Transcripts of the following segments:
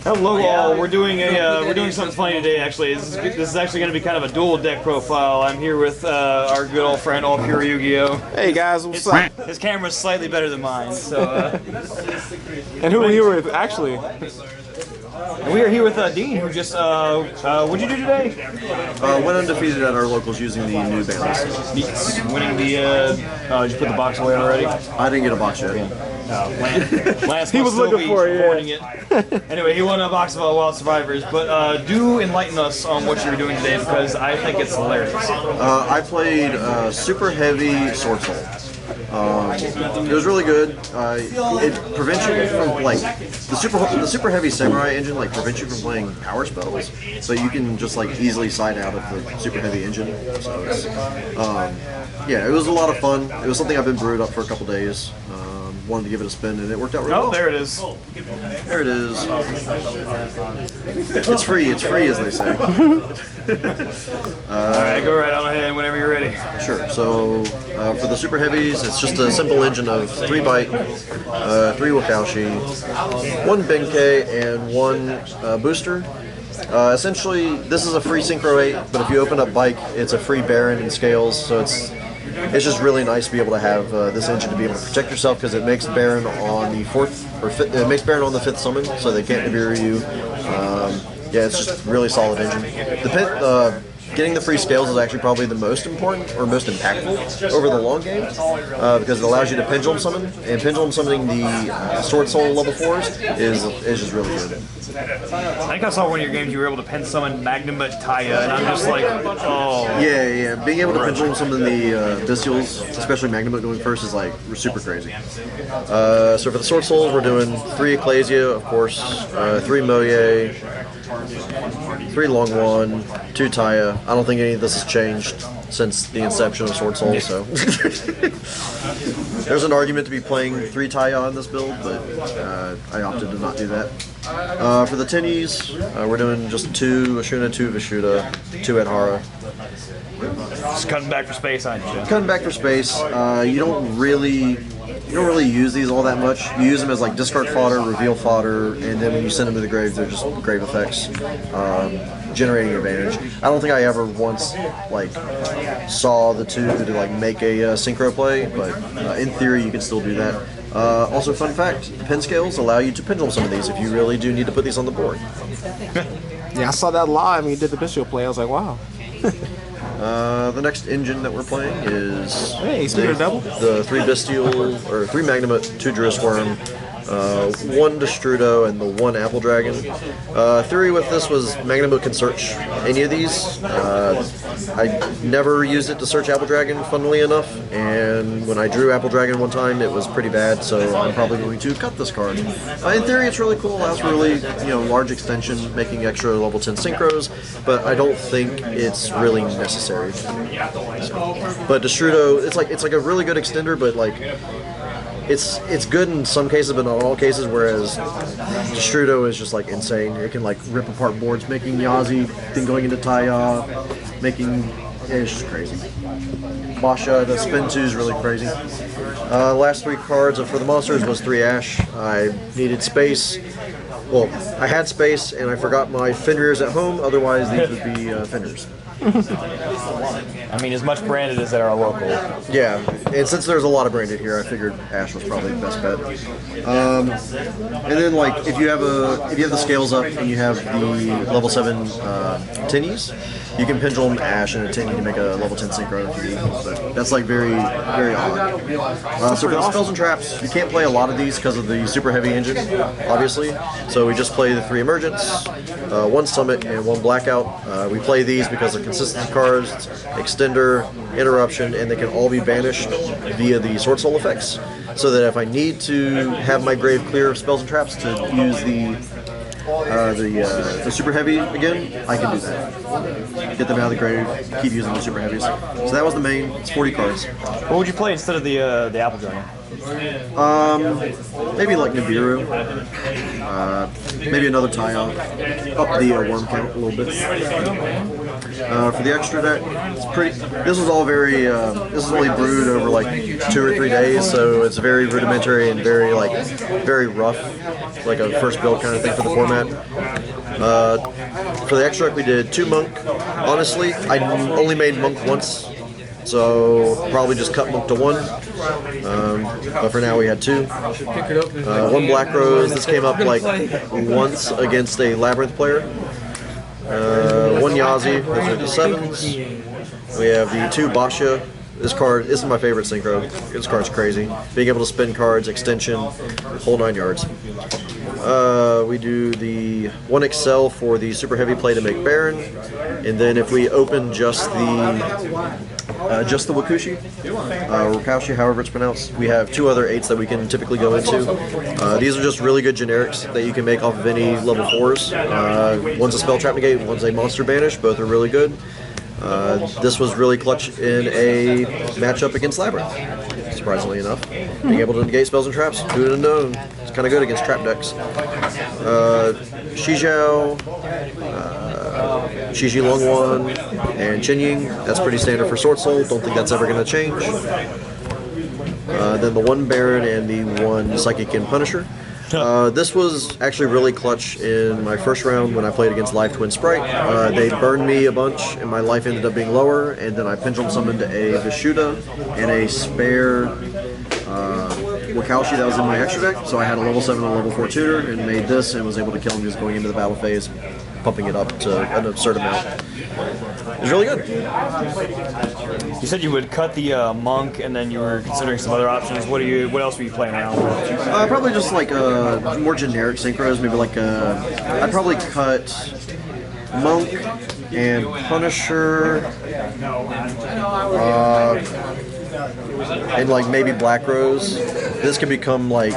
Hello all. We're doing something funny today. Actually, this is actually going to be kind of a dual deck profile. I'm here with our good old friend All Pure Yu-Gi-Oh. Hey guys, what's up? His camera's slightly better than mine. So. And who are we here with actually? And we are here with Dean, who just what'd you do today? Went undefeated at our locals using the new Banlist. Neat. Winning the. Did you put the box away already? I didn't get a box yet. Lance He was looking for it, it. Anyway, he won a box of Wild Survivors, but do enlighten us on what you were doing today because I think it's hilarious. I played Superheavy Swordsoul. It was really good. It prevents you from the super heavy samurai engine prevents you from playing power spells, so you can just easily side out of the super heavy engine. So it's, yeah, it was a lot of fun. It was something I've been brewed up for a couple days. Wanted to give it a spin, and it worked out really well. Oh, there it is. There it is. It's free, as they say. Alright, go right on ahead whenever you're ready. Sure. So, for the Super Heavies, it's just a simple engine of 3 Bite, 3 Wakaushi, 1 Benkei, and 1 Booster. Essentially, this is a free Synchro 8, but if you open up Bike, it's a free Baron and Scales, so it's just really nice to be able to have this engine to be able to protect yourself because it makes Baron on the 4th or 5th, it makes Baron on the 5th summon, so they can't Nibiru you. Yeah, it's just a really solid engine. Getting the free scales is actually probably the most important or most impactful over the long game because it allows you to pendulum summon, and pendulum summoning the Swordsoul level 4s is just really good. I think I saw one of your games you were able to pen summon Magnum at Taya, and I'm just like, oh. Yeah. Being able to pendulum summon the Bestials, especially Magnum going first, is super crazy. So for the Swordsoul, we're doing 3 Ecclesia, of course, 3 Moye, 3 Longwan, 2 Taya. I don't think any of this has changed since the inception of Swordsoul, so. There's an argument to be playing 3 Taya on this build, but I opted to not do that. For the Tennies, we're doing just 2 Ashuna, 2 Vishuda, 2 Adhara. Just cutting back for space, aren't you? Cutting back for space. You don't really use these all that much. You use them as discard fodder, reveal fodder, and then when you send them to the grave, they're just grave effects, generating advantage. I don't think I ever once saw the two to make a synchro play, but in theory you can still do that. Also, fun fact: the pen scales allow you to pendulum some of these if you really do need to put these on the board. Yeah, I saw that live when you did the Bestial play. I was like, wow. The next engine that we're playing is the 3 Bestial, or 3 Magnum, 2 Druisworm, 1 Destrudo, and the 1 Apple Dragon. Theory with this was Magnum can search any of these. I never used it to search Apple Dragon, funnily enough, and when I drew Apple Dragon one time, it was pretty bad, so I'm probably going to cut this card. In theory, it's really cool. Allows for really, large extension, making extra level 10 synchros, but I don't think it's really necessary. But Destrudo, it's like a really good extender, but it's good in some cases, but not all cases, whereas Destrudo is just insane. It can rip apart boards, making Yazi, then going into Taya, it's just crazy. Basha, the spin 2 is really crazy. Last 3 cards for the monsters was 3 Ash. I needed space. Well, I had space and I forgot my Fenrir's at home, otherwise these would be Fenrir's. I mean, as much branded as there are local. Yeah, and since there's a lot of branded here, I figured Ash was probably the best bet. And then if you have the scales up and you have the level 7 tinnies, you can pendulum Ash and a tinny to make a level 10 synchro if you need. But that's very, very odd. So for the spells and traps, you can't play a lot of these because of the super heavy engine, obviously. So we just play the 3 emergence, 1 summit, and 1 blackout. We play these because they're consistency cards, extender, interruption, and they can all be banished via the Swordsoul effects. So that if I need to have my grave clear of spells and traps to use the super heavy again, I can do that. Get them out of the grave, keep using the super heavies. So that was the main. It's 40 cards. What would you play instead of the Apple Dragon? Maybe Nibiru. Maybe another tie-off. Up the worm count a little bit. For the extra deck, it's pretty. This was all very. This is only brewed over like 2 or 3 days, so it's very rudimentary and very rough, like a first build kind of thing for the format. For the extra deck, we did 2 monk. Honestly, I only made monk once, so probably just cut monk to 1. But for now, we had 2. 1 black rose. This came up like once against a labyrinth player. 1 Yazi, those are the 7s. We have the 2 Basha. This is my favorite synchro. This card's crazy. Being able to spin cards, extension, whole 9 yards. We do the 1 Excel for the super heavy play to make Baron, and then if we open just the Wakushi, Wakaushi, however it's pronounced, we have 2 other 8s that we can typically go into. These are just really good generics that you can make off of any level 4s. One's a spell trap negate, one's a monster banish. Both are really good. This was really clutch in a matchup against Labyrinth, surprisingly enough. Being able to negate spells and traps, who would have known? It's kind of good against trap decks. Shijiao, Shiji Longwan, and Qinying. That's pretty standard for Swordsoul. Don't think that's ever going to change. Then the 1 Baron and the 1 Psychic and Punisher. This was actually really clutch in my first round when I played against Live Twin Sprite. They burned me a bunch, and my life ended up being lower, and then I pendulum summoned a Vishuddha and a spare Wakaushi that was in my extra deck, so I had a level 7 and a level 4 tutor, and made this, and was able to kill him just going into the battle phase, pumping it up to an absurd amount. It was really good. You said you would cut the monk, and then you were considering some other options. What else were you playing around with? Probably just like more generic synchros. Maybe like I'd probably cut monk and Punisher, and like maybe Black Rose. This could become like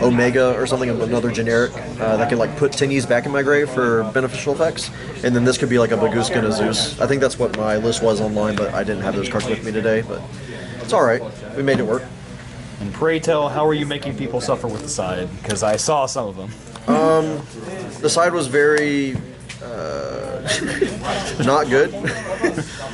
Omega or something, another generic that can like put tinnies back in my grave for beneficial effects, and then this could be like a Baguska and a Zeus. I think that's what my list was online, but I didn't have those cards with me today, but it's alright. We made it work. And pray tell, how are you making people suffer with the side? Because I saw some of them. The side was very not good.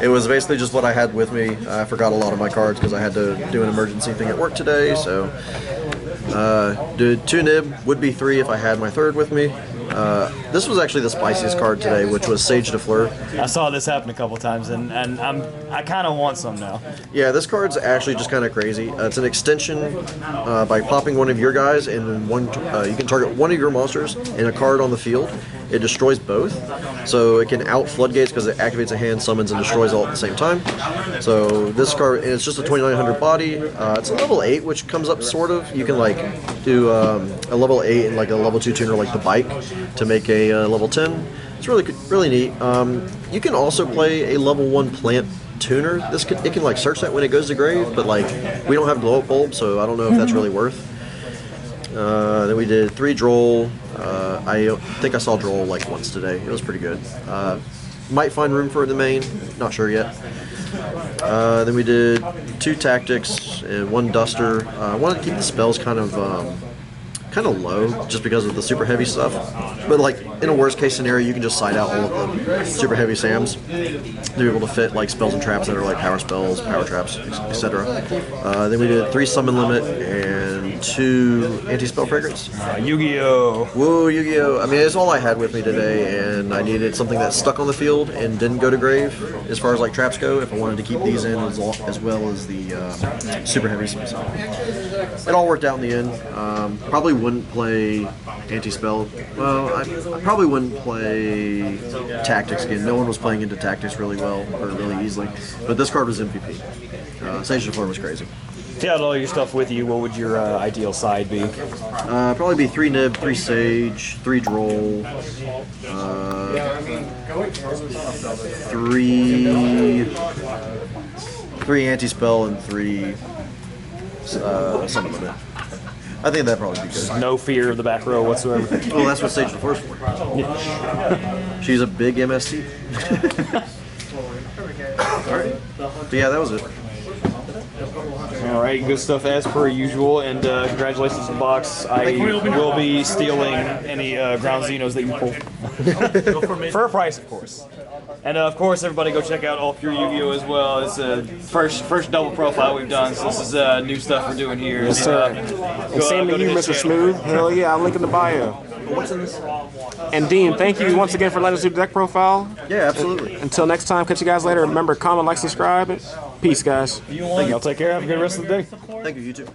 It was basically just what I had with me. I forgot a lot of my cards because I had to do an emergency thing at work today, so did 2 nib, would be 3 if I had my 3rd with me. This was actually the spiciest card today, which was Sage de Fleur. I saw this happen a couple times, and I kind of want some now. Yeah, this card's actually just kind of crazy. It's an extension by popping one of your guys, and then you can target one of your monsters and a card on the field. It destroys both, so it can out floodgates because it activates a hand, summons, and destroys all at the same time. So this card, and it's just a 2900 body. It's a level 8, which comes up sort of. You can like do a level 8 and like a level 2 tuner like the Bike to make a level 10. It's really neat. You can also play a level 1 plant tuner. It can like search that when it goes to grave, but like we don't have glow up bulb, so I don't know if that's really worth. Then we did 3 Droll. I think I saw Droll like once today. It was pretty good. Might find room for it in the main. Not sure yet. Then we did 2 Tactics and 1 Duster. I wanted to keep the spells kind of low just because of the super heavy stuff, but like in a worst case scenario you can just side out all of the super heavy Sams to be able to fit like spells and traps that are like power spells, power traps, etc. Then we did 3 summon limit and 2 anti-spell fragrance. Yu-Gi-Oh! Whoa, Yu-Gi-Oh! I mean, it's all I had with me today, and I needed something that stuck on the field and didn't go to grave as far as like traps go if I wanted to keep these in as well as the super heavies. So it all worked out in the end. Probably wouldn't play anti-spell. Well, I probably wouldn't play Tactics again. No one was playing into Tactics really well or really easily, but this card was MVP. Sage de Fleur was crazy. If you had all your stuff with you, what would your ideal side be? Probably be 3 Nib, 3 Sage, 3 Droll, 3 Anti-Spell, and 3 Summon Limit. I think that'd probably be good. No fear of the back row whatsoever. Well, that's what Sage de Fleur's for. She's a big MST. Alright. But yeah, that was it. All right, good stuff as per usual, and congratulations to the box. I will be stealing any ground Xenos that you pull. For a price, of course. And of course, everybody go check out All Pure Yu-Gi-Oh! As well. It's the first double profile we've done, so this is new stuff we're doing here. Yes, sir. And same to you, Mr. Smooth. Hell yeah, I'll link in the bio. What's in this? And Dean, thank you once again for letting us do the deck profile. Yeah, absolutely. Until next time, catch you guys later. Remember, comment, like, subscribe. Peace, guys. Y'all take care. Have a good rest of the day. Thank you, you too.